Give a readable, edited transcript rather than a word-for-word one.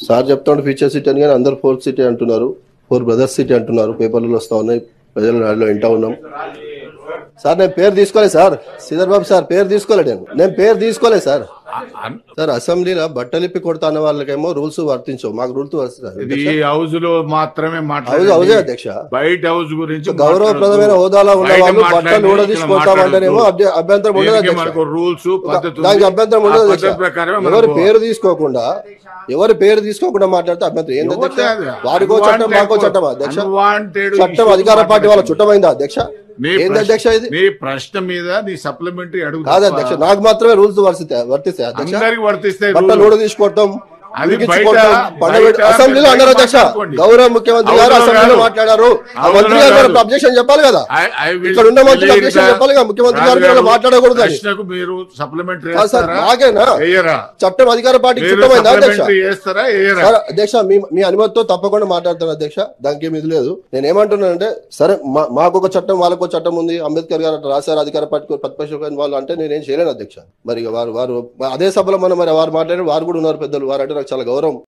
Sir చెప్తాడు future city అని, కానీ అందరు 4th సిటీ అంటున్నారు, 4 బ్రదర్స్ సిటీ అంటున్నారు, పేపర్లలో వస్తా ఉన్నాయి, ప్రజల నాడులో వింటా ఉన్నాం. సార్ నేను పేరు తీసుకోలేదు సార్, శ్రీధర్ బాబు సార్ పేరు తీసుకోలేదు, నేను పేరు తీసుకోలేదు సార్. సార్ అసెంబ్లీలో బట్టలిప్పి కొడతా అన్న వాళ్ళకేమో రూల్స్ వర్తించవు, మాకు రూల్స్ హౌస్ లో మాత్రమే హౌజే అధ్యక్ష. బయట హౌస్ గురించి గౌరవప్రదమైన హోదాలో ఉన్న వాళ్ళు బట్టలు ఊడదీసుకుంటామంటేనేమో అభ్యంతరం ఉండదు, రూల్స్ దానికి అభ్యంతరం ఉండదు అధ్యక్ష. ఎవరి పేరు తీసుకోకుండా మాట్లాడితే అభ్యంతరం ఏంది అధ్యక్ష? వారికో చట్టం మాకో చట్టం అధ్యక్ష. చట్టం అధికార పార్టీ వాళ్ళ చుట్టమైందా అధ్యక్ష? ఏంది అధ్యక్ష ఇది? నీ ప్రశ్న మీద నీ సప్లిమెంటరీ అడుగు కాదు అధ్యక్ష, నాకు మాత్రమే రూల్స్ వర్తిస్తాయి అధ్యక్ష. వర్తిస్తాయి. బట్టలు ఊడదీసుకోవటం అసెంబ్లీలో అన్నారు అధ్యక్ష. గౌరవ ముఖ్యమంత్రి గారు అసెంబ్లీలో మాట్లాడారు, ఆ మంత్రి గారు అబ్జెక్షన్ చెప్పాలి కదా, ఇక్కడ ఉన్న మంత్రులు అబ్జెక్షన్ చెప్పాలి కదా, ముఖ్యమంత్రి గారు మాట్లాడకూడదు. మీరు సప్లిమెంటరీ నాకేనా చట్టం అధికార పార్టీకి చుట్టమైందా అధ్యక్ష? అధ్యక్ష మీ అనుమతితో తప్పకుండా మాట్లాడతాను అధ్యక్ష, దానికి ఏమి ఇది లేదు. నేను ఏమంటున్నానంటే సరే మాకు ఒక చట్టం వాళ్ళకు చట్టం ఉంది, అంబేద్కర్ గారు రాశారు అధికార పార్టీ ప్రతిపక్ష వాళ్ళు అంటే నేనేం చేయలేను అధ్యక్ష. మరి వారు అదే సభలో మనం మరి వారు మాట్లాడి వారు కూడా ఉన్నారు పెద్దలు, వారు అంటే నాకు చాలా గౌరవం.